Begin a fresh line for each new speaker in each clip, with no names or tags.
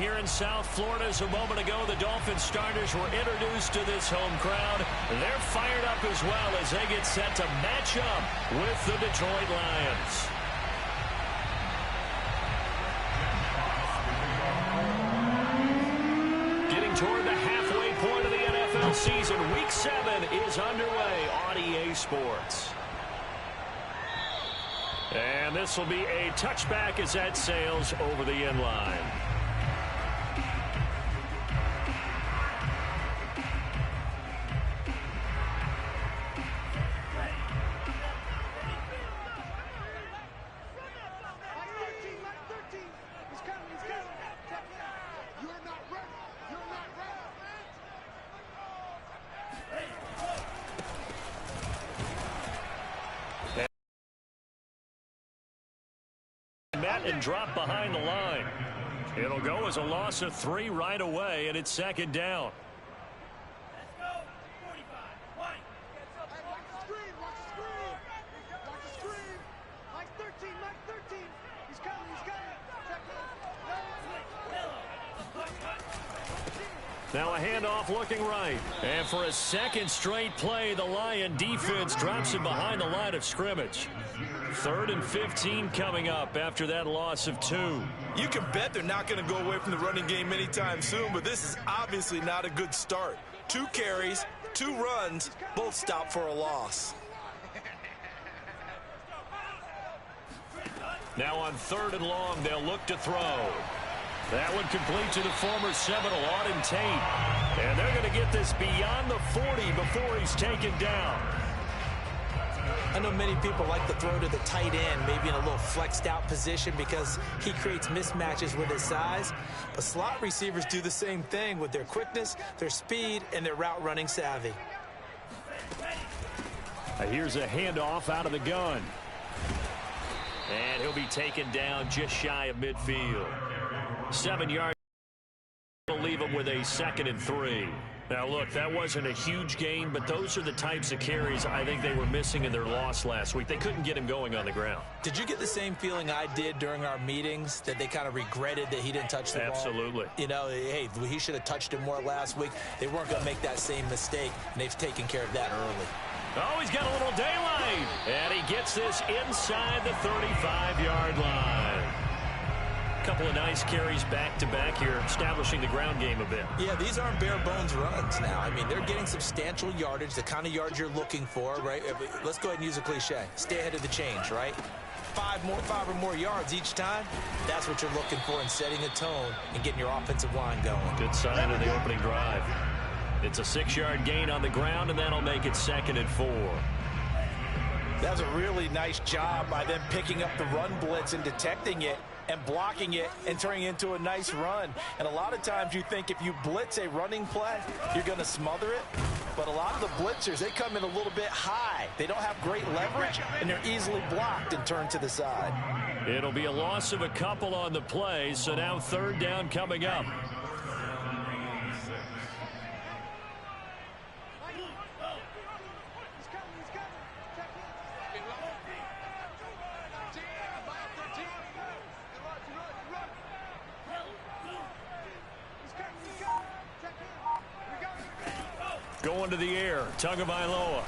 here in South Florida. As a moment ago, the Dolphins starters were introduced to this home crowd. They're fired up as well as they get set to match up with the Detroit Lions. Getting toward the halfway point of the NFL season, Week 7 is underway on EA Sports. And this will be a touchback as that sails over the end line. And drop behind the line. It'll go as a loss of 3 right away, and it's second down.
Let's go. 45. White. Watch the screen. Watch the screen. Watch the screen. Mike 13. Mike 13. He's coming. He's coming.
Now a handoff looking right. And for a second straight play, the Lion defense drops it behind the line of scrimmage. 3rd and 15 coming up after that loss of 2.
You can bet they're not going to go away from the running game anytime soon, but this is obviously not a good start. 2 carries, 2 runs, both stopped for a loss.
Now on 3rd and long, they'll look to throw. That one complete to the former Seminole, Auden Tate. And they're going to get this beyond the 40 before he's taken down.
I know many people like to throw to the tight end, maybe in a little flexed out position because he creates mismatches with his size. But slot receivers do the same thing with their quickness, their speed, and their route running savvy.
Here's a handoff out of the gun. And he'll be taken down just shy of midfield. 7 yards will leave him with a 2nd and 3. Now, look, that wasn't a huge gain, but those are the types of carries I think they were missing in their loss last week. They couldn't get him going on the ground.
Did you get the same feeling I did during our meetings, that they kind of regretted that he didn't touch the ball?
Absolutely.
You know, hey, he should have touched it more last week. They weren't going to make that same mistake, and they've taken care of that early.
Oh, he's got a little daylight. And he gets this inside the 35-yard line. Couple of nice carries back-to-back here, establishing the ground game a bit.
Yeah, these aren't bare-bones runs now. I mean, they're getting substantial yardage, the kind of yards you're looking for, right? Let's go ahead and use a cliche. Stay ahead of the change, right? 5 or more yards each time, that's what you're looking for in setting a tone and getting your offensive line going.
Good sign of the opening drive. It's a 6-yard gain on the ground, and that'll make it 2nd and 4.
That's a really nice job by them picking up the run blitz and detecting it and blocking it and turning it into a nice run. And a lot of times you think if you blitz a running play, you're going to smother it. But a lot of the blitzers, they come in a little bit high. They don't have great leverage, and they're easily blocked and turned to the side.
It'll be a loss of a couple on the play, so now 3rd down coming up. Going to the air, Tagovailoa.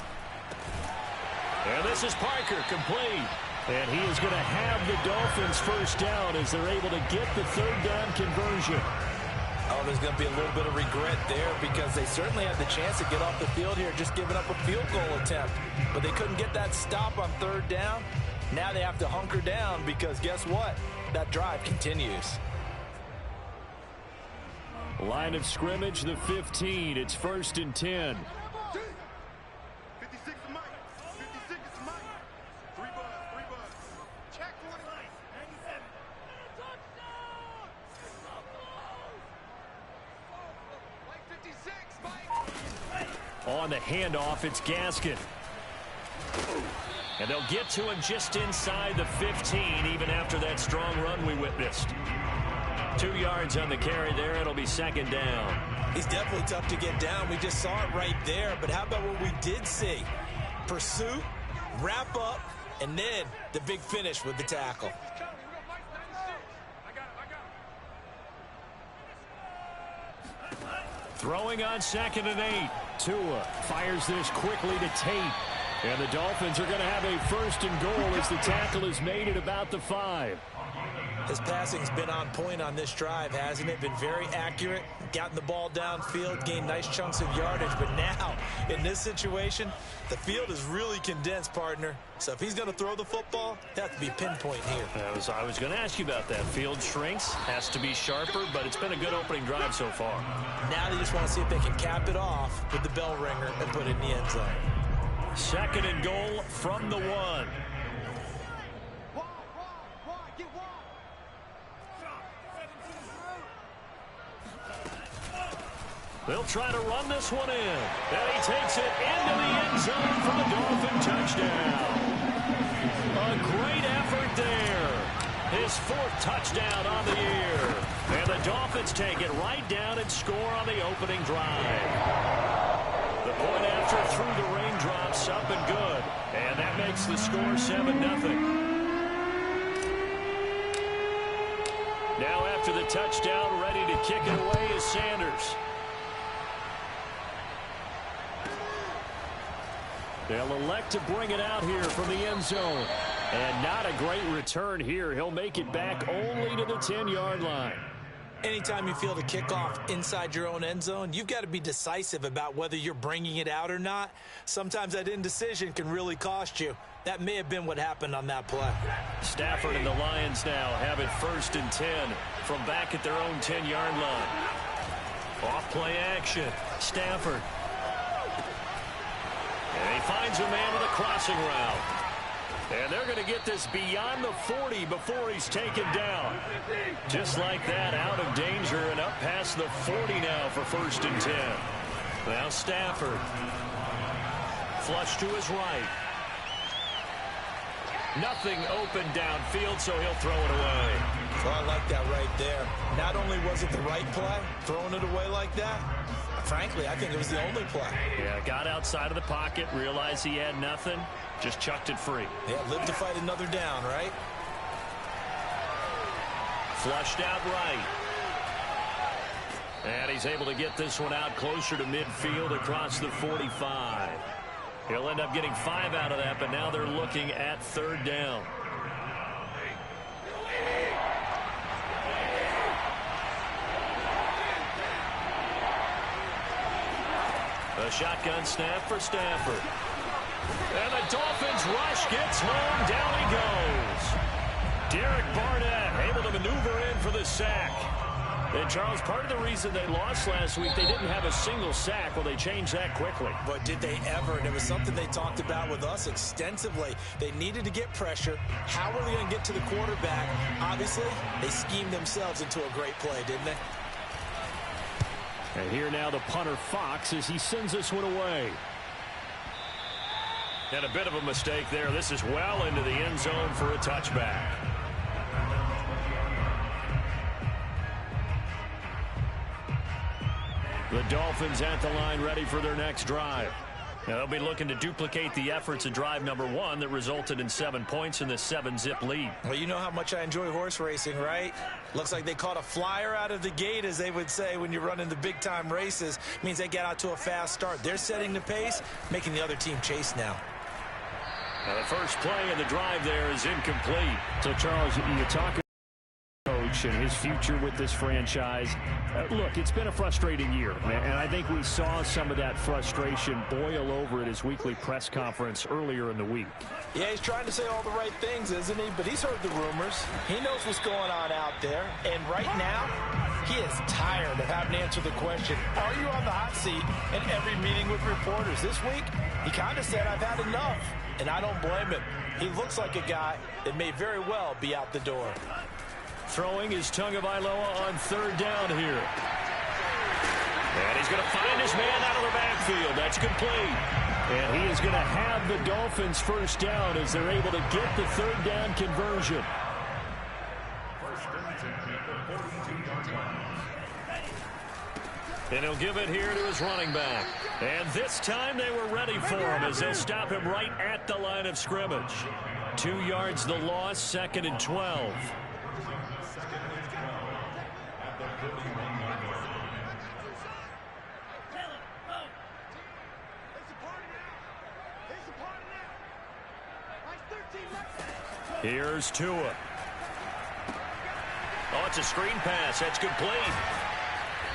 And this is Parker, complete. And he is going to have the Dolphins first down as they're able to get the 3rd down conversion.
Oh, there's going to be a little bit of regret there because they certainly had the chance to get off the field here, just giving up a field goal attempt. But they couldn't get that stop on 3rd down. Now they have to hunker down because guess what? That drive continues.
Line of scrimmage, the 15. It's 1st and 10.
56 to Mike. 56 to Mike. 3 bucks. Check 20. 97. Mike 56, Mike.
On the handoff, it's Gaskin. And they'll get to him just inside the 15, even after that strong run we witnessed. 2 yards on the carry there. It'll be 2nd down.
He's definitely tough to get down. We just saw it right there. But how about what we did see? Pursuit, wrap up, and then the big finish with the tackle.
Throwing on 2nd and 8. Tua fires this quickly to Tate. And the Dolphins are going to have a 1st and goal as the tackle is made at about the 5.
His passing's been on point on this drive, hasn't it? Been very accurate, gotten the ball downfield, gained nice chunks of yardage. But now, in this situation, the field is really condensed, partner. So if he's going to throw the football, it has to be pinpoint here.
I was going to ask you about that. Field shrinks, has to be sharper, but it's been a good opening drive so far.
Now they just want to see if they can cap it off with the bell ringer and put it in the end zone.
2nd and goal from the 1. They'll try to run this one in. And he takes it into the end zone for the Dolphin touchdown. A great effort there. His 4th touchdown on the year. And the Dolphins take it right down and score on the opening drive. The point after through the raindrops, up and good. And that makes the score 7-0. Now after the touchdown, ready to kick it away is Sanders. They'll elect to bring it out here from the end zone. And not a great return here. He'll make it back only to the 10-yard line.
Anytime you field a kickoff inside your own end zone, you've got to be decisive about whether you're bringing it out or not. Sometimes that indecision can really cost you. That may have been what happened on that play.
Stafford and the Lions now have it 1st and 10 from back at their own 10-yard line. Off play action. Stafford. And he finds a man with a crossing route. And they're going to get this beyond the 40 before he's taken down. Just like that, out of danger and up past the 40 now for 1st and 10. Now Stafford. Flush to his right. Nothing open downfield, so he'll throw it away.
Well, I like that right there. Not only was it the right play, throwing it away like that, frankly, I think it was the only play.
Yeah, got outside of the pocket, realized he had nothing, just chucked it free.
Yeah, live to fight another down, right?
Flushed out right. And he's able to get this one out closer to midfield across the 45. He'll end up getting 5 out of that, but now they're looking at 3rd down. A shotgun snap for Stafford. And the Dolphins rush gets home. Down he goes. Derek Barnett able to maneuver in for the sack. And, Charles, part of the reason they lost last week, they didn't have a single sack. Well, they changed that quickly.
But did they ever? And it was something they talked about with us extensively. They needed to get pressure. How were they going to get to the quarterback? Obviously, they schemed themselves into a great play, didn't they?
And here now the punter Fox as he sends this one away. And a bit of a mistake there. This is well into the end zone for a touchback. The Dolphins at the line ready for their next drive. Now they'll be looking to duplicate the efforts of drive number 1 that resulted in 7 points in the 7-zip lead.
Well, you know how much I enjoy horse racing, right? Looks like they caught a flyer out of the gate, as they would say when you're running the big-time races. Means they get out to a fast start. They're setting the pace, making the other team chase now.
Now the first play of the drive there is incomplete.
So, Charles, you talk coach and his future with this franchise. Look, it's been a frustrating year, and I think we saw some of that frustration boil over at his weekly press conference earlier in the week.
Yeah, he's trying to say all the right things, isn't he? But he's heard the rumors. He knows what's going on out there. And right now, he is tired of having to answer the question, are you on the hot seat in every meeting with reporters? This week, he kind of said, I've had enough. And I don't blame him. He looks like a guy that may very well be out the door.
Throwing is Tagovailoa on 3rd down here. And he's going to find his man out of the backfield. That's complete. And he is going to have the Dolphins 1st down as they're able to get the 3rd down conversion. And he'll give it here to his running back. And this time they were ready for him as they'll stop him right at the line of scrimmage. 2 yards the loss, 2nd and 12. Here's Tua. Oh, it's a screen pass. That's complete.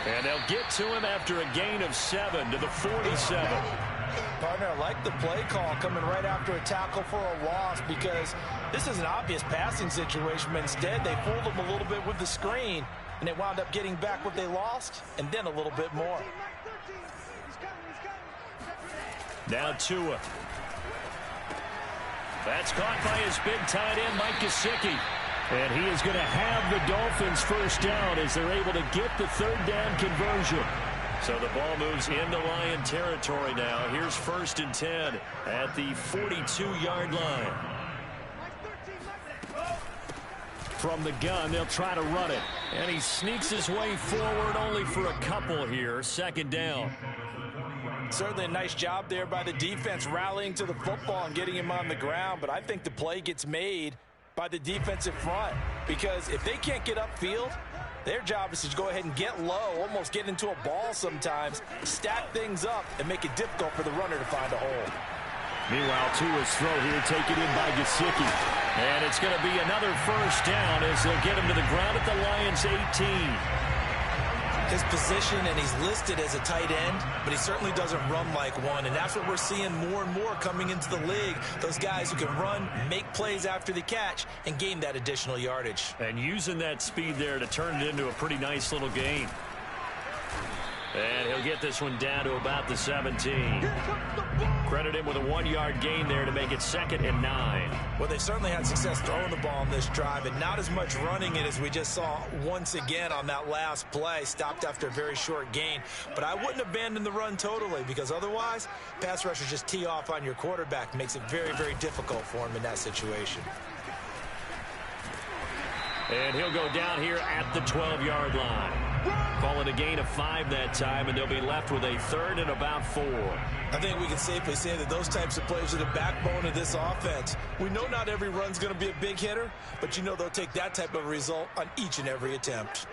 And they'll get to him after a gain of 7 to the 47.
Partner, I like the play call coming right after a tackle for a loss because this is an obvious passing situation, but instead they fooled him a little bit with the screen, and they wound up getting back what they lost and then a little bit more.
Now Tua. That's caught by his big tight end, Mike Gesicki. And he is going to have the Dolphins first down as they're able to get the third down conversion. So the ball moves into Lion territory now. Here's 1st and 10 at the 42-yard line. From the gun, they'll try to run it. And he sneaks his way forward only for a couple here. 2nd down.
Certainly a nice job there by the defense rallying to the football and getting him on the ground. But I think the play gets made by the defensive front, because if they can't get upfield, their job is to go ahead and get low, almost get into a ball sometimes, stack things up, and make it difficult for the runner to find a hole.
Meanwhile, Tua's throw here taken in by Gesicki. And it's going to be another first down as they'll get him to the ground at the Lions' 18.
His position, and he's listed as a tight end, but he certainly doesn't run like one, and that's what we're seeing more and more coming into the league. Those guys who can run, make plays after the catch, and gain that additional yardage.
And using that speed there to turn it into a pretty nice little gain. And he'll get this one down to about the 17. Credit him with a 1-yard gain there to make it 2nd and 9.
Well, they certainly had success throwing the ball on this drive, and not as much running it as we just saw once again on that last play. Stopped after a very short gain. But I wouldn't abandon the run totally, because otherwise, pass rushers just tee off on your quarterback. Makes it very, very difficult for him in that situation.
And he'll go down here at the 12-yard line. Call it a gain of 5 that time, and they'll be left with a 3rd and about 4.
I think we can safely say that those types of plays are the backbone of this offense. We know not every run's going to be a big hitter, but you know they'll take that type of result on each and every attempt.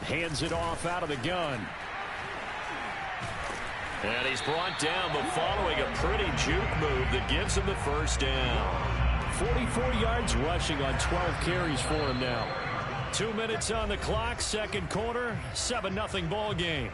Hands it off out of the gun.
And he's brought down, but following a pretty juke move that gives him the first down.
44 yards rushing on 12 carries for him now.
2 minutes on the clock, 2nd quarter, 7-0 ball game.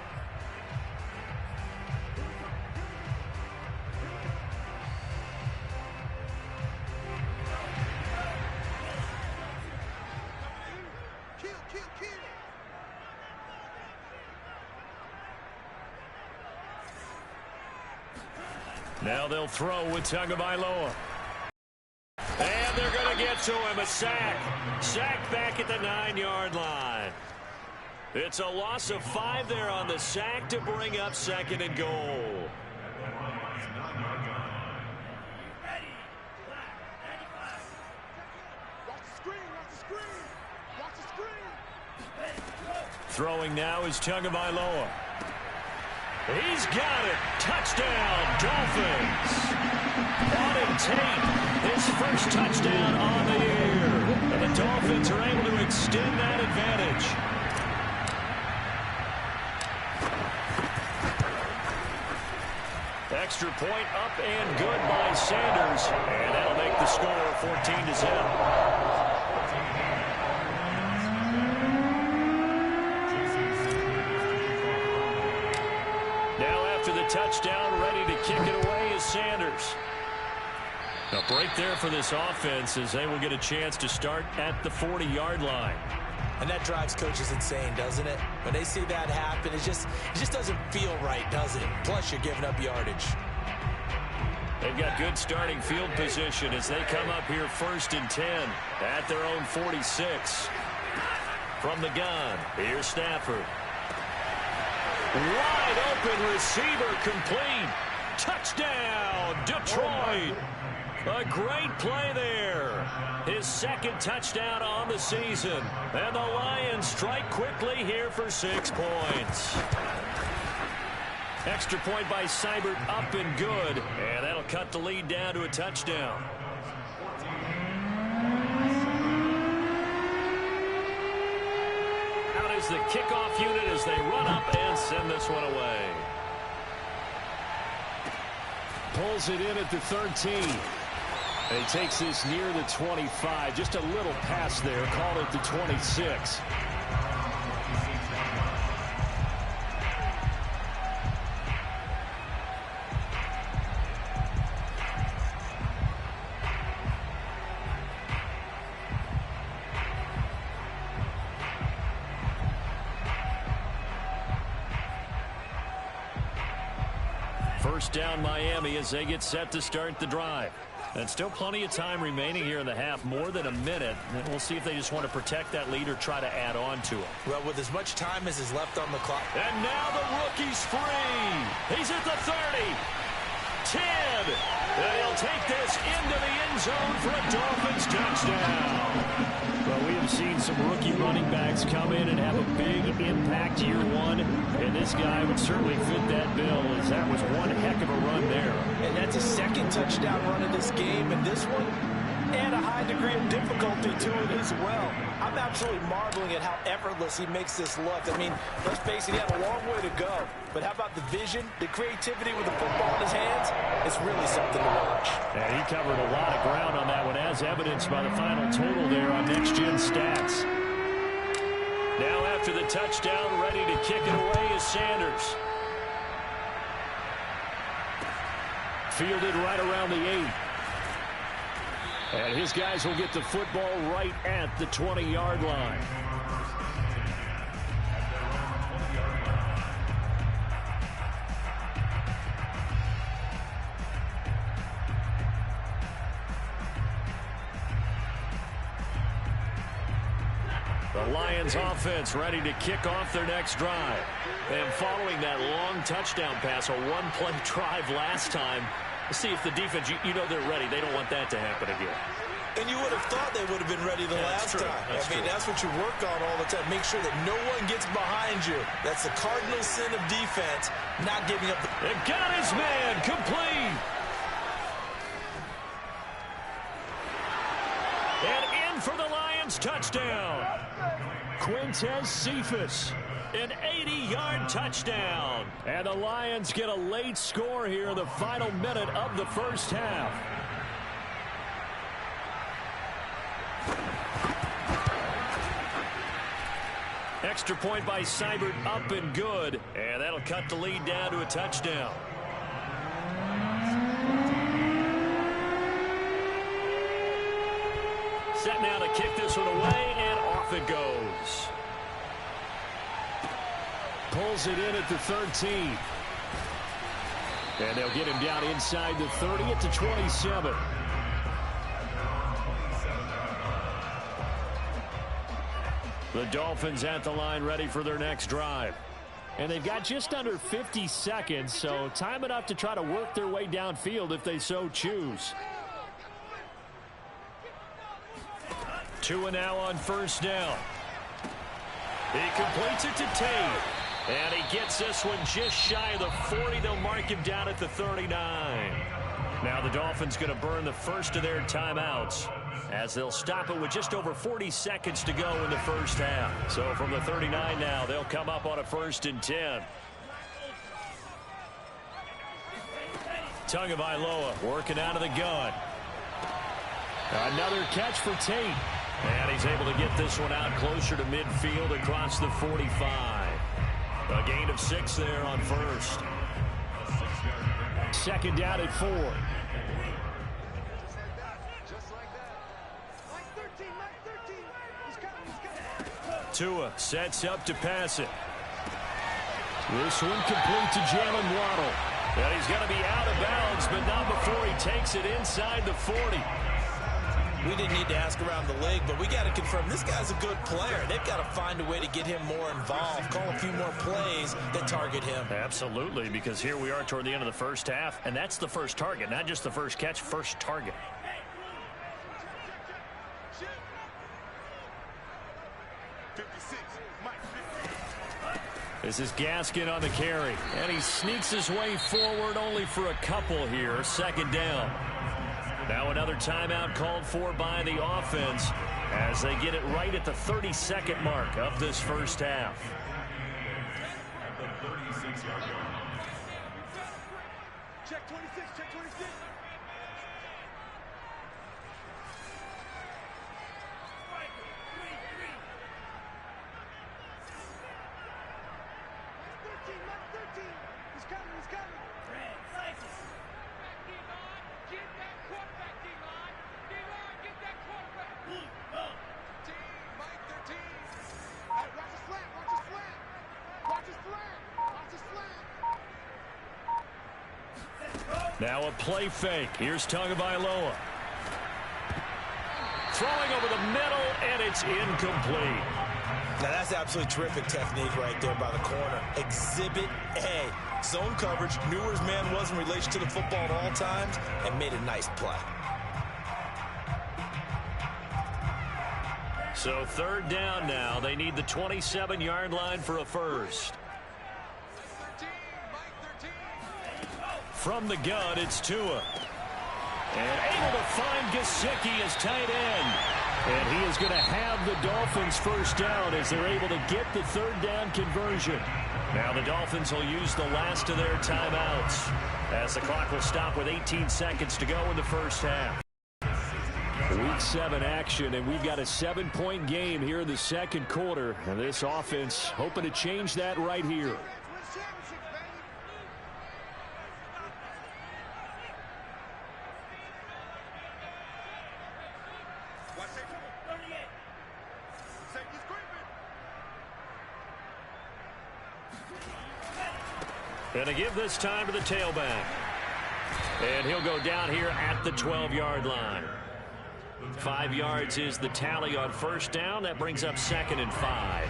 Now they'll throw with Tagovailoa. And they're going to get to him. A sack. Sacked back at the 9-yard line. It's a loss of 5 there on the sack to bring up 2nd and goal. Throwing now is Tagovailoa. He's got it. Touchdown, Dolphins. Auden Tate, his first touchdown on the year. And the Dolphins are able to extend that advantage. Extra point up and good by Sanders. And that'll make the score 14-0. The touchdown, ready to kick it away is Sanders. A break there for this offense as they will get a chance to start at the 40-yard line.
And that drives coaches insane, doesn't it? When they see that happen, it just doesn't feel right, does it? Plus, you're giving up yardage.
They've got good starting field position as they come up here 1st and 10 at their own 46. From the gun, here's Stafford. Wide open receiver complete. Touchdown, Detroit. A great play there. His 2nd touchdown on the season. And the Lions strike quickly here for 6 points. Extra point by Seibert, up and good. And that'll cut the lead down to a touchdown. Out is the kickoff unit as they run up and send this one away.
Pulls it in at the 13. And he takes this near the 25. Just a little pass there. Called it the 26.
First down Miami as they get set to start the drive. And still plenty of time remaining here in the half, more than a minute. And we'll see if they just want to protect that lead or try to add on to it.
Well, with as much time as is left on the clock.
And now the rookie's free. He's at the 30. 10. And he'll take this into the end zone for a Dolphins touchdown.
Well, we have seen some rookie running backs come in and have a big impact year one. And this guy would certainly fit that bill, as that was one heck of a run there.
And that's a second touchdown run in this game. And this one, and a high degree of difficulty to it as well. I'm absolutely marveling at how effortless he makes this look. I mean, let's face it, he had a long way to go. But how about the vision, the creativity with the football in his hands? It's really something to watch.
And he covered a lot of ground on that one, as evidenced by the final total there on Next Gen Stats.
Now after the touchdown, ready to kick it away is Sanders.
Fielded right around the 8. And his guys will get the football right at the 20-yard line.
The Lions offense ready to kick off their next drive. And following that long touchdown pass, a one-play drive last time, let's see if the defense, you know they're ready. They don't want that to happen again.
And you would have thought they would have been ready the last time. That's what you work on all the time. Make sure that no one gets behind you. That's the cardinal sin of defense, not giving up.
It got his man complete. And in for the Lions touchdown.
Quintez Cephas.
An 80-yard touchdown.
And the Lions get a late score here in the final minute of the first half.
Extra point by Seibert, up and good. And that'll cut the lead down to a touchdown. Set now to kick this one away, and off it goes.
Pulls it in at the 13. And they'll get him down inside the 30 at the 27.
The Dolphins at the line ready for their next drive.
And they've got just under 50 seconds, so time enough to try to work their way downfield if they so choose.
Tua now on first down. He completes it to Tate. And he gets this one just shy of the 40. They'll mark him down at the 39. Now the Dolphins going to burn the first of their timeouts, as they'll stop it with just over 40 seconds to go in the first half. So from the 39 now, they'll come up on a 1st and 10. Tagovailoa working out of the gun.
Another catch for Tate.
And he's able to get this one out closer to midfield across the 45. A gain of 6 there on first.
Second down at 4.
Tua sets up to pass it.
This one complete to Jalen Waddle.
And he's going to be out of bounds, but not before he takes it inside the 40.
We didn't need to ask around the league, but we got to confirm this guy's a good player. They've got to find a way to get him more involved, call a few more plays that target him.
Absolutely, because here we are toward the end of the first half, and that's the first target, not just the first catch, first target. This is Gaskin on the carry, and he sneaks his way forward only for a couple here. Second down. Now another timeout called for by the offense as they get it right at the 30-second mark of this first half.
Check 26, check 26.
Now a play fake. Here's Tagovailoa. Throwing over the middle, and it's incomplete.
Now that's absolutely terrific technique right there by the corner. Exhibit A. Zone coverage, knew where his man was in relation to the football at all times, and made a nice play.
So third down now. They need the 27-yard line for a first. From the gun, it's Tua. And able to find Gesicki as tight end. And he is going to have the Dolphins first down as they're able to get the third down conversion. Now the Dolphins will use the last of their timeouts as the clock will stop with 18 seconds to go in the first half. Week 7 action, and we've got a 7-point game here in the second quarter. And this offense hoping to change that right here. And to give this time to the tailback. And he'll go down here at the 12-yard line. 5 yards is the tally on first down. That brings up 2nd and 5.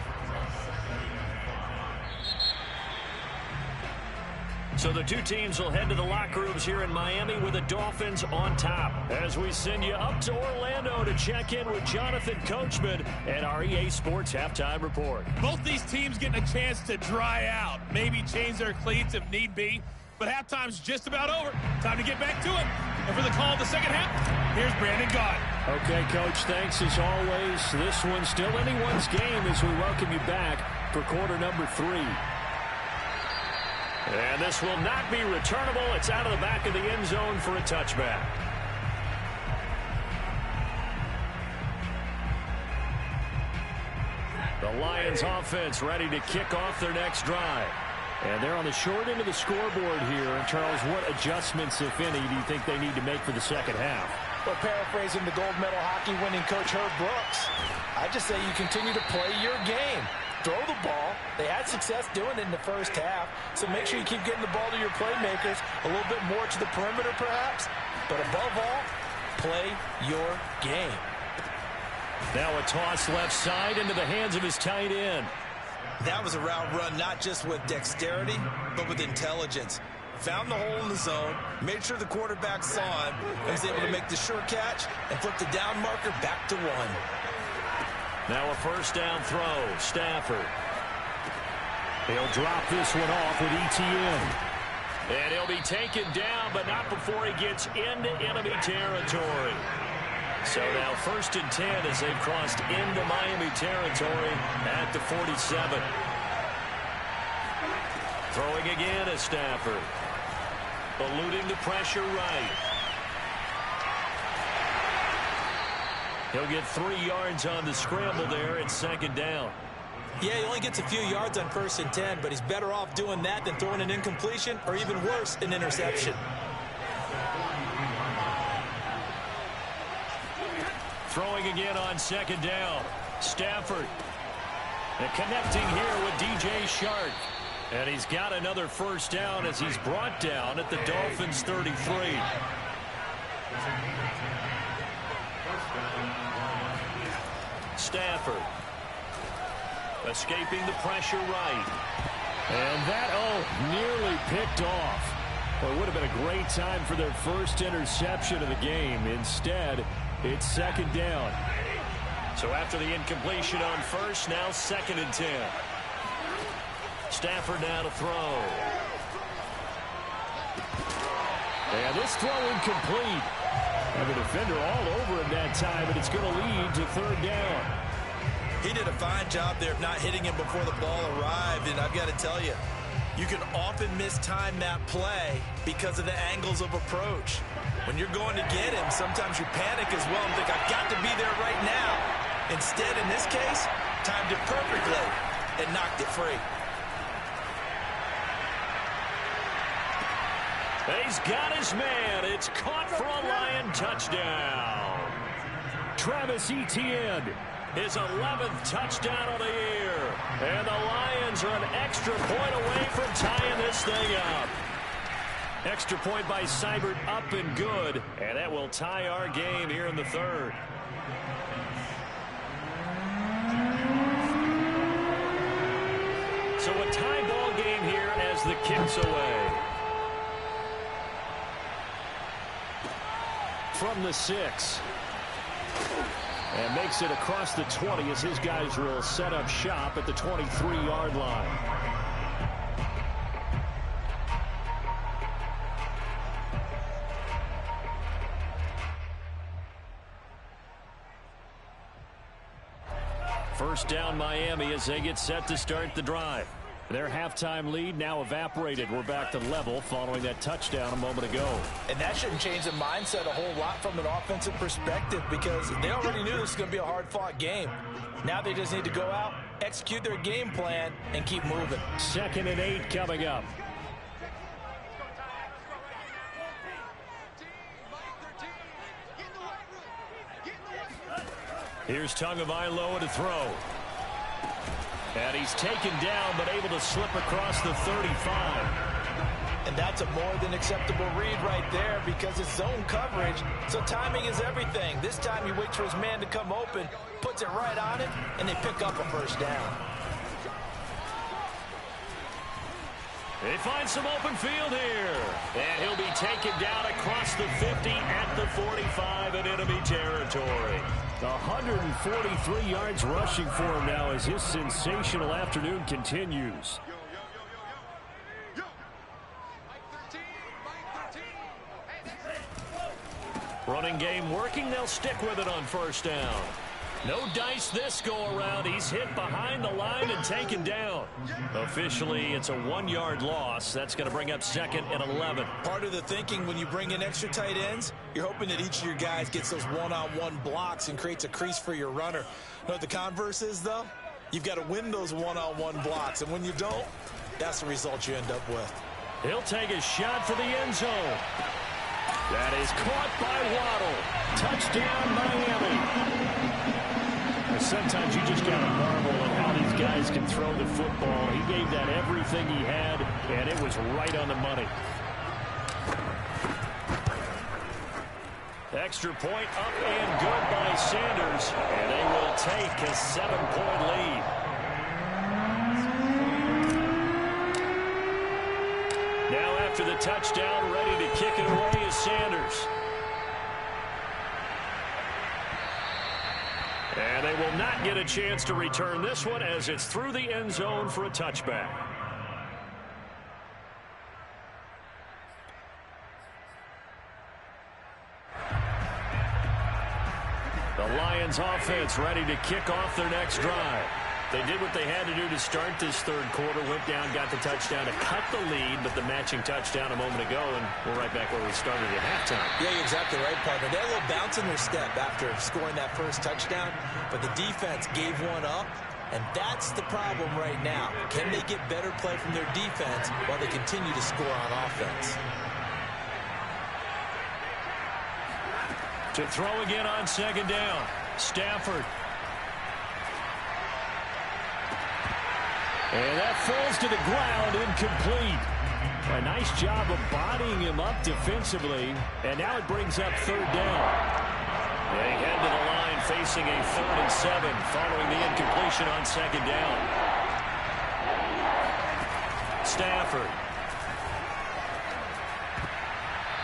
So the two teams will head to the locker rooms here in Miami with the Dolphins on top. As we send you up to Orlando to check in with Jonathan Coachman and our EA Sports Halftime Report.
Both these teams getting a chance to dry out, maybe change their cleats if need be. But halftime's just about over. Time to get back to it. And for the call of the second half, here's Brandon Gott.
Okay, Coach, thanks as always. This one's still anyone's game as we welcome you back for quarter number 3.
And this will not be returnable. It's out of the back of the end zone for a touchback. The Lions offense ready to kick off their next drive. And they're on the short end of the scoreboard here. And Charles, what adjustments, if any, do you think they need to make for the second half?
Well, paraphrasing the gold medal hockey winning coach Herb Brooks, I just say you continue to play your game. Throw the ball. They had success doing it in the first half, so make sure you keep getting the ball to your playmakers, a little bit more to the perimeter perhaps, but above all, play your game.
Now a toss left side into the hands of his tight end.
That was a route run not just with dexterity, but with intelligence. Found the hole in the zone, made sure the quarterback saw him, and was able to make the sure catch and flip the down marker back to 1.
Now a first down throw. Stafford. He'll drop this one off with ETN. And he'll be taken down, but not before he gets into enemy territory. So now 1st and 10 as they've crossed into Miami territory at the 47. Throwing again is Stafford. Eluding the pressure right. He'll get 3 yards on the scramble there at 2nd down.
Yeah, he only gets a few yards on 1st and 10, but he's better off doing that than throwing an incompletion or even worse, an interception.
Throwing again on 2nd down. Stafford. And connecting here with DJ Shark. And he's got another first down as he's brought down at the Dolphins' 33. Stafford. Escaping the pressure right.
And that, nearly picked off. Well, it would have been a great time for their first interception of the game. Instead, it's 2nd down.
So after the incompletion on first, now 2nd and 10. Stafford now to throw. And this throw incomplete. And the defender all over him that time, and it's going to lead to 3rd down.
He did a fine job there of not hitting him before the ball arrived, and I've got to tell you, you can often mistime that play because of the angles of approach. When you're going to get him, sometimes you panic as well and think, I've got to be there right now. Instead, in this case, timed it perfectly and knocked it free.
He's got his man. It's caught for a Lion touchdown. Travis Etienne, his 11th touchdown of the year. And the Lions are an extra point away from tying this thing up. Extra point by Seibert, up and good. And that will tie our game here in the 3rd. So a tie ball game here as the kick's away. From the 6. And makes it across the 20 as his guys will set up shop at the 23-yard line. First down Miami as they get set to start the drive. Their halftime lead now evaporated. We're back to level following that touchdown a moment ago.
And that shouldn't change the mindset a whole lot from an offensive perspective because they already knew this was going to be a hard-fought game. Now they just need to go out, execute their game plan, and keep moving.
2nd and 8 coming up. Here's Tagovailoa to throw. And he's taken down, but able to slip across the 35.
And that's a more than acceptable read right there because it's zone coverage, so timing is everything. This time he waits for his man to come open, puts it right on it, and they pick up a first down.
They find some open field here. And he'll be taken down across the 50 at the 45 in enemy territory. 143 yards rushing for him now as his sensational afternoon continues. Running game working. They'll stick with it on first down. No dice this go-around. He's hit behind the line and taken down. Officially, it's a 1-yard loss. That's going to bring up 2nd and 11.
Part of the thinking when you bring in extra tight ends, you're hoping that each of your guys gets those one-on-one blocks and creates a crease for your runner. You know what the converse is, though? You've got to win those one-on-one blocks, and when you don't, that's the result you end up with.
He'll take a shot for the end zone. That is caught by Waddle. Touchdown, Miami. Sometimes you just got to marvel at how these guys can throw the football. He gave that everything he had, and it was right on the money. Extra point up and good by Sanders, and they will take a 7-point lead. Now after the touchdown, ready to kick it away is Sanders. And they will not get a chance to return this one as it's through the end zone for a touchback. The Lions offense ready to kick off their next drive. They did what they had to do to start this 3rd quarter, went down, got the touchdown to cut the lead, but the matching touchdown a moment ago, and we're right back where we started at halftime.
Yeah, you're exactly right, partner. They had a little bounce in their step after scoring that first touchdown, but the defense gave one up, and that's the problem right now. Can they get better play from their defense while they continue to score on offense?
To throw again on 2nd down, Stafford. And that falls to the ground, incomplete. A nice job of bodying him up defensively, and now it brings up 3rd down. They head to the line facing a 3rd and 7 following the incompletion on 2nd down. Stafford.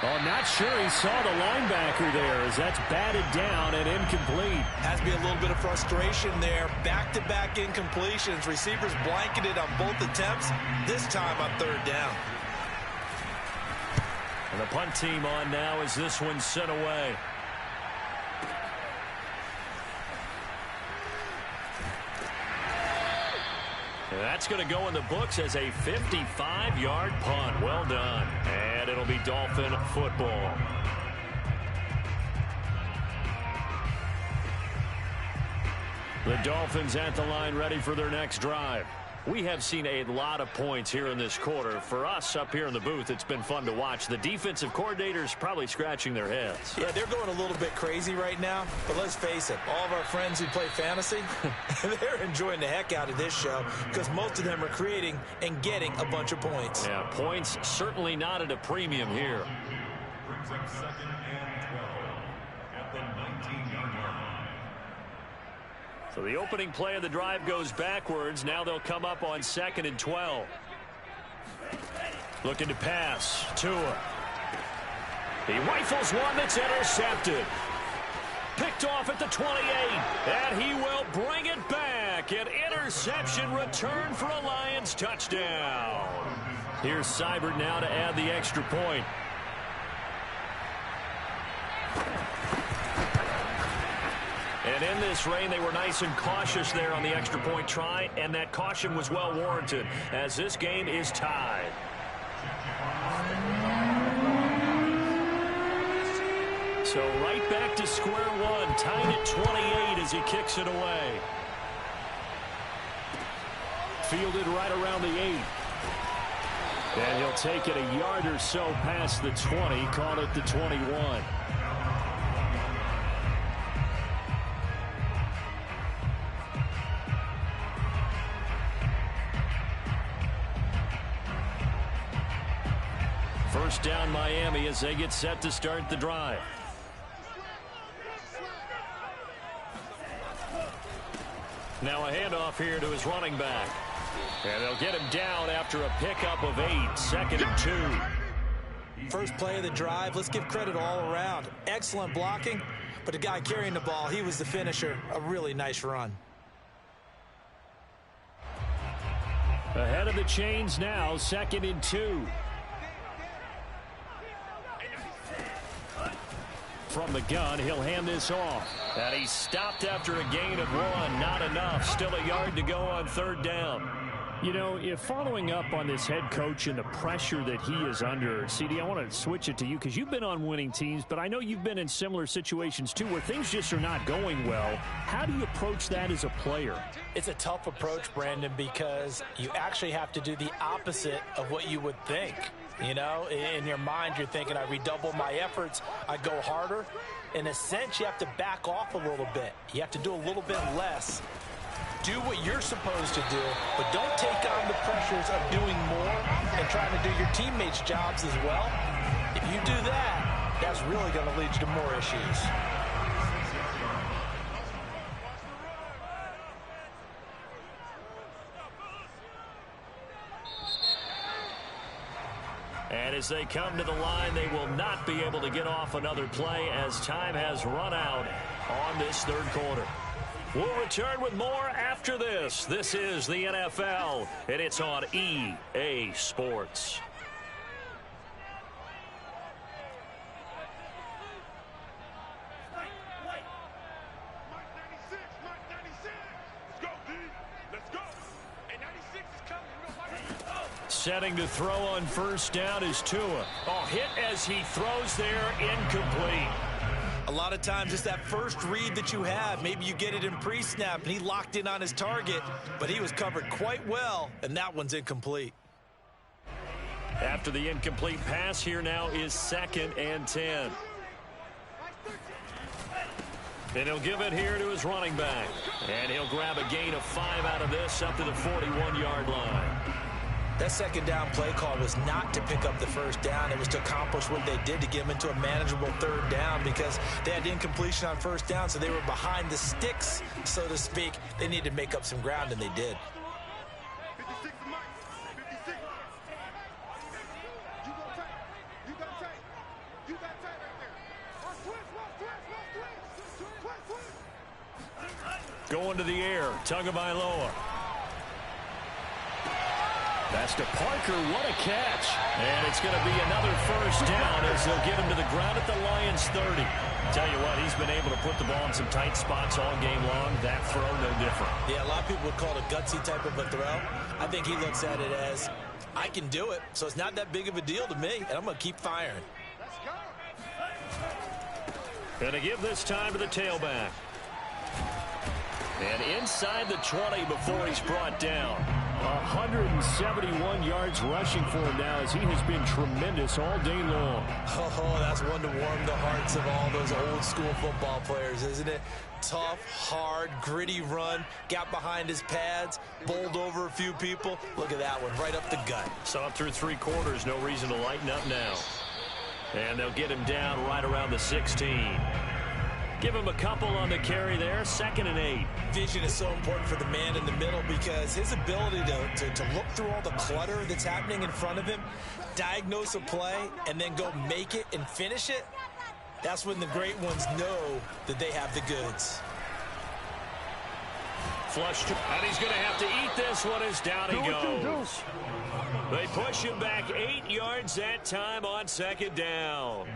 Oh, not sure he saw the linebacker there as that's batted down and incomplete.
Has to be a little bit of frustration there. Back-to-back incompletions. Receivers blanketed on both attempts, this time on third down.
And the punt team on now as this one's sent away. And that's going to go in the books as a 55-yard punt. Well done. And it'll be Dolphin football. The Dolphins at the line ready for their next drive. We have seen a lot of points here in this quarter. For us up here in the booth, it's been fun to watch. The defensive coordinators probably scratching their heads.
Yeah, they're going a little bit crazy right now. But let's face it, all of our friends who play fantasy, they're enjoying the heck out of this show because most of them are creating and getting a bunch of points.
Yeah, points certainly not at a premium here.
Brings up 2nd and 12 at the 19-yard line.
So the opening play of the drive goes backwards. Now they'll come up on 2nd and 12. Looking to pass. Tua. He rifles one that's intercepted. Picked off at the 28. And he will bring it back. An interception return for a Lions touchdown. Here's Seibert now to add the extra point. And in this rain, they were nice and cautious there on the extra point try, and that caution was well warranted as this game is tied. So right back to square one, tied at 28 as he kicks it away. Fielded right around the 8. And he'll take it a yard or so past the 20, call it the 21. First down Miami as they get set to start the drive. Now a handoff here to his running back. And they'll get him down after a pickup of 8, 2nd and 2.
First play of the drive, let's give credit all around. Excellent blocking, but the guy carrying the ball, he was the finisher. A really nice run.
Ahead of the chains now, 2nd and 2. From the gun, he'll hand this off. And he's stopped after a gain of 1. Not enough. Still a yard to go on third down. You know, if following up on this head coach and the pressure that he is under, CD, I want to switch it to you because you've been on winning teams, but I know you've been in similar situations too where things just are not going well. How do you approach that as a player?
It's a tough approach, Brandon, because you actually have to do the opposite of what you would think. You know, in your mind, you're thinking, I redouble my efforts, I go harder. In a sense, you have to back off a little bit. You have to do a little bit less. Do what you're supposed to do, but don't take on the pressures of doing more and trying to do your teammates' jobs as well. If you do that, that's really going to lead you to more issues.
And as they come to the line, they will not be able to get off another play as time has run out on this third quarter. We'll return with more after this. This is the NFL, and it's on EA Sports. Setting to throw on first down is Tua. Oh, hit as he throws there, incomplete.
A lot of times it's that first read that you have. Maybe you get it in pre-snap, and he locked in on his target, but he was covered quite well, and that one's incomplete.
After the incomplete pass, here now is 2nd and 10. And he'll give it here to his running back. And he'll grab a gain of 5 out of this up to the 41-yard line.
That second down play call was not to pick up the first down. It was to accomplish what they did to get them into a manageable third down because they had incompletion on first down, so they were behind the sticks, so to speak. They needed to make up some ground, and they did.
56 to Mike. 56. You go tight. You go tight.
going to the air. Tagovailoa. Pass to Parker. What a catch. And it's going to be another first down as they'll get him to the ground at the Lions 30. Tell you what, he's been able to put the ball in some tight spots all game long. That throw, no different.
Yeah, a lot of people would call it a gutsy type of a throw. I think he looks at it as, I can do it, so it's not that big of a deal to me, and I'm going to keep firing.
Let's go.
Going to give this time to the tailback. And inside the 20 before he's brought down.
171 yards rushing for him now as he has been tremendous all day long.
Oh, that's one to warm the hearts of all those old school football players, isn't it? Tough, hard, gritty run. Got behind his pads, bowled over a few people. Look at that one, right up the gut.
Saw it through 3 quarters. No reason to lighten up now. And they'll get him down right around the 16. Give him a couple on the carry there. 2nd and 8.
Vision is so important for the man in the middle because his ability to look through all the clutter that's happening in front of him, diagnose a play, and then go make it and finish it, that's when the great ones know that they have the goods.
Flushed, and he's going to have to eat this one as down he goes. They push him back 8 yards that time on 2nd down.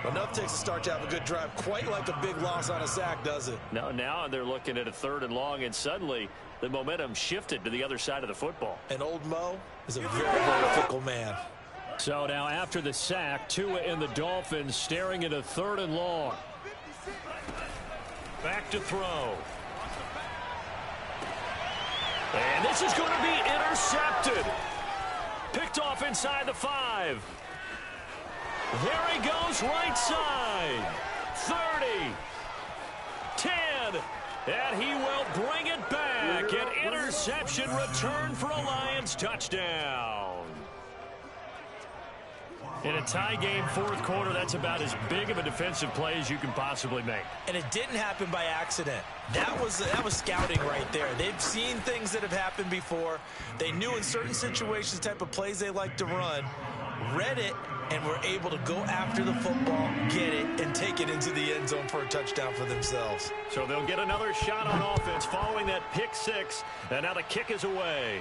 Enough takes to start to have a good drive. Quite like a big loss on a sack, does it?
No, now they're looking at a 3rd and long, and suddenly the momentum shifted to the other side of the football.
And old Mo is a very, very fickle man.
So now after the sack, Tua and the Dolphins staring at a 3rd and long.
Back to throw. And this is going to be intercepted. Picked off inside the 5. There he goes, right side. 30. 10. And he will bring it back. An interception return for a Lions touchdown. In a tie game, 4th quarter, that's about as big of a defensive play as you can possibly make.
And it didn't happen by accident. That was scouting right there. They've seen things that have happened before. They knew in certain situations the type of plays they like to run, read it, and were able to go after the football, get it, and take it into the end zone for a touchdown for themselves.
So they'll get another shot on offense following that pick 6, and now the kick is away.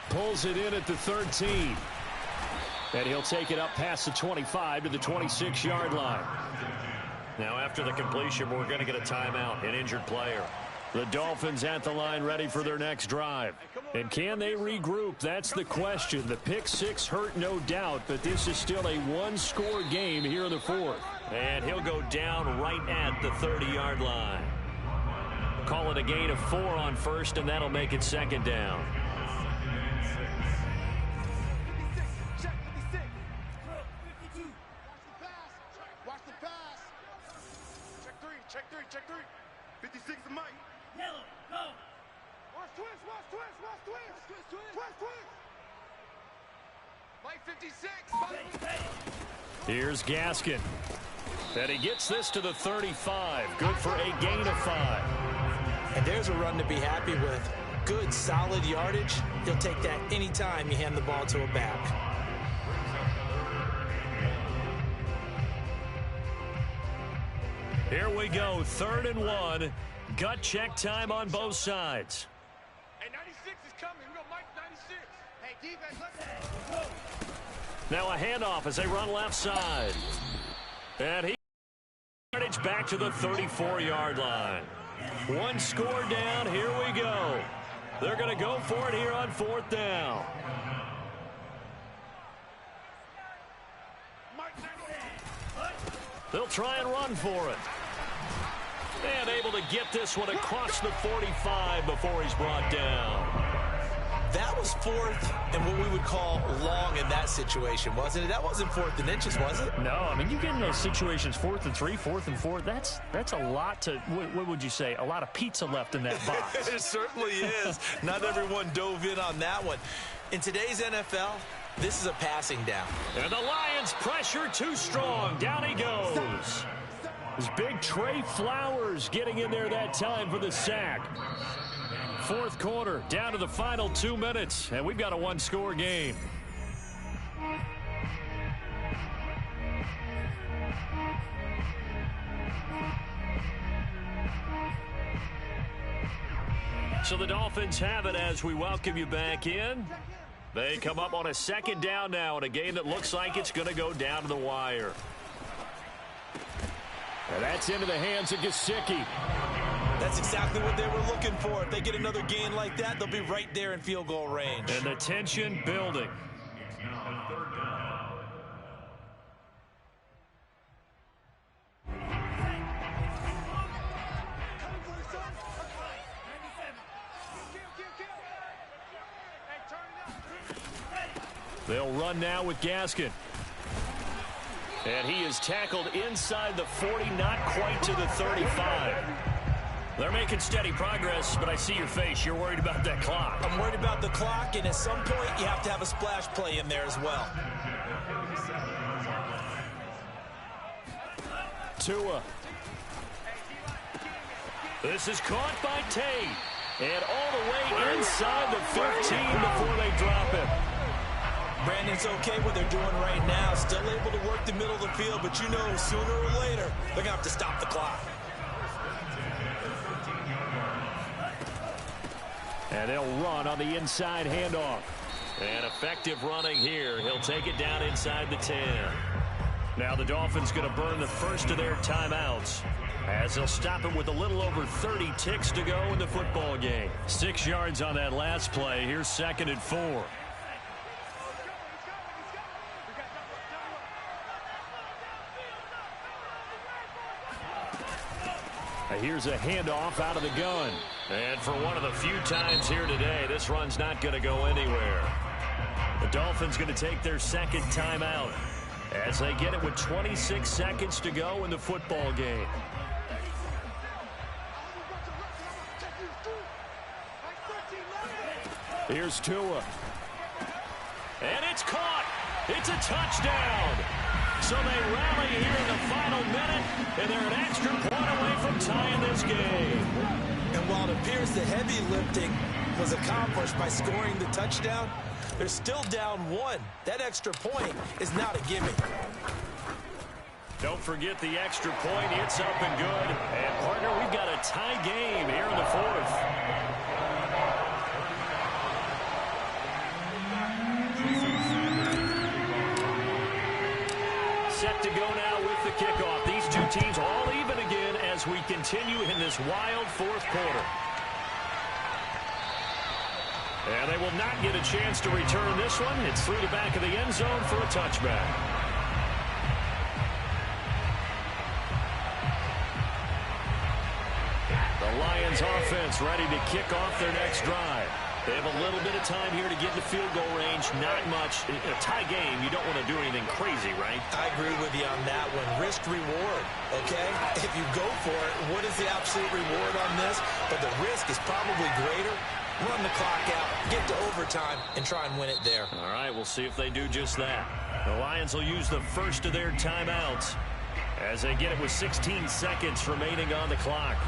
Pulls it in at the 13. And he'll take it up past the 25 to the 26-yard line.
Now after the completion, we're going to get a timeout, an injured player.
The Dolphins at the line ready for their next drive. And can they regroup? That's the question. The pick 6 hurt, no doubt, but this is still a 1-score game here in the 4th.
And he'll go down right at the 30-yard line. Call it a gain of 4 on 1st, and that'll make it 2nd down.
Check 3. 56 is Mike. Yellow, go. Watch twist. Mike 56.
Here's Gaskin. And he gets this to the 35. Good for a gain of 5.
And there's a run to be happy with. Good, solid yardage. He'll take that anytime you hand the ball to a back.
Here we go, 3rd and 1. Gut check time on both sides.
Hey, 96 is coming. We got Mike 96. Hey, defense, let's go.
Now a handoff as they run left side. And he yardage back to the 34-yard line. 1 score down. Here we go. They're going to go for it here on 4th down. They'll try and run for it. And able to get this one across the 45 before he's brought down.
That was 4th and what we would call long in that situation, wasn't it? That wasn't 4th and inches, was it?
No, I mean, you get in those situations, 4th and 3, 4th and 4. That's a lot to, what would you say, a lot of pizza left in that box.
It certainly is. Not everyone dove in on that one. In today's NFL, this is a passing down.
And the Lions pressure too strong. Down he goes.
This big Trey Flowers getting in there that time for the sack. 4th quarter, down to the final 2 minutes, and we've got a 1-score game.
So the Dolphins have it as we welcome you back in. They come up on a second down now in a game that looks like it's going to go down to the wire.
And that's into the hands of Gesicki.
That's exactly what they were looking for. If they get another gain like that, they'll be right there in field goal range.
And the tension building.
It's now third down.
They'll run now with Gaskin. And he is tackled inside the 40, not quite to the 35. They're making steady progress, but I see your face. You're worried about that clock.
I'm worried about the clock, and at some point, you have to have a splash play in there as well.
Tua.
This is caught by Tate. And all the way inside the 15 before they drop him.
Brandon's okay what they're doing right now. Still able to work the middle of the field, but you know sooner or later, they're going to have to stop the clock.
And they'll run on the inside handoff.
And effective running here. He'll take it down inside the 10. Now the Dolphins going to burn the first of their timeouts as they'll stop it with a little over 30 ticks to go in the football game. 6 yards on that last play. Here's 2nd and 4.
Here's a handoff out of the gun.
And for one of the few times here today, this run's not going to go anywhere. The Dolphins going to take their second timeout as they get it with 26 seconds to go in the football game.
Here's Tua.
And it's caught. It's a touchdown. So they rally here in the final minute, and they're an extra point away from tying this game.
And while it appears the heavy lifting was accomplished by scoring the touchdown, they're still down 1. That extra point is not a gimme.
Don't forget the extra point. It's up and good. And, partner, we've got a tie game here in the 4th. Set to go now with the kickoff. These two teams all even again as we continue in this wild 4th quarter. And they will not get a chance to return this one. It's through the back of the end zone for a touchback. The Lions offense ready to kick off their next drive. They have a little bit of time here to get in the field goal range. Not much. In a tie game, you don't want to do anything crazy, right?
I agree with you on that one. Risk reward, okay? If you go for it, what is the absolute reward on this? But the risk is probably greater. Run the clock out, get to overtime, and try and win it there.
All right, we'll see if they do just that. The Lions will use the first of their timeouts as they get it with 16 seconds remaining on the clock.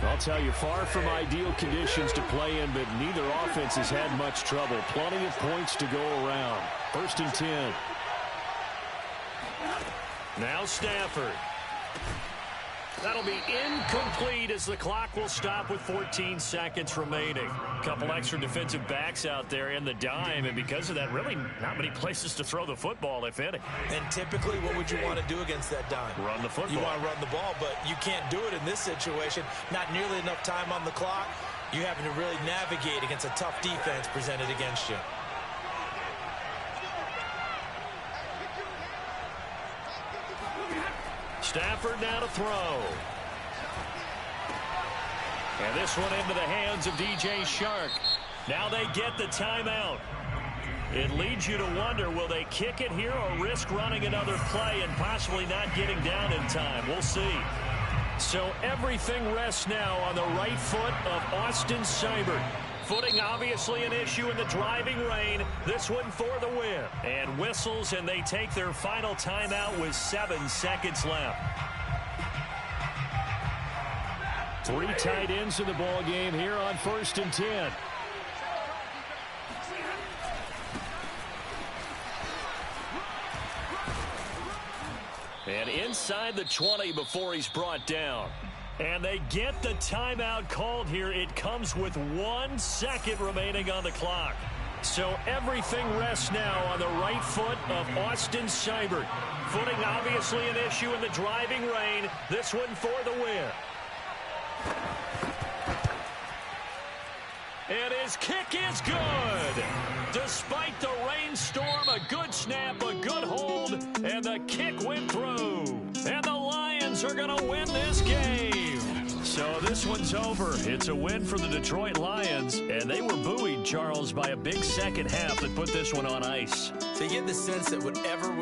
I'll tell you, far from ideal conditions to play in, but neither offense has had much trouble. Plenty of points to go around. 1st and 10.
Now Stafford. That'll be incomplete as the clock will stop with 14 seconds remaining. A couple extra defensive backs out there in the dime, and because of that, really not many places to throw the football, if any.
And typically, what would you want to do against that dime?
Run the football.
You want to run the ball, but you can't do it in this situation. Not nearly enough time on the clock. You're having to really navigate against a tough defense presented against you.
Stafford now to throw. And this one into the hands of DJ Shark. Now they get the timeout. It leads you to wonder, will they kick it here or risk running another play and possibly not getting down in time? We'll see. So everything rests now on the right foot of Austin Seibert. Footing obviously an issue in the driving rain. This one for the win. And whistles, and they take their final timeout with 7 seconds left.
3 tight ends in the ball game here on 1st and 10.
inside the 20 before he's brought down. And they get the timeout called here. It comes with 1 second remaining on the clock. So everything rests now on the right foot of Austin Seibert. Footing obviously an issue in the driving rain. This one for the win. And his kick is good. Despite the rainstorm, a good snap, a good hold, and the kick went through. And the Lions are going to win this game. So this one's over. It's a win for the Detroit Lions, and they were buoyed, Charles, by a big second half that put this one on ice.
So you get the sense that whatever was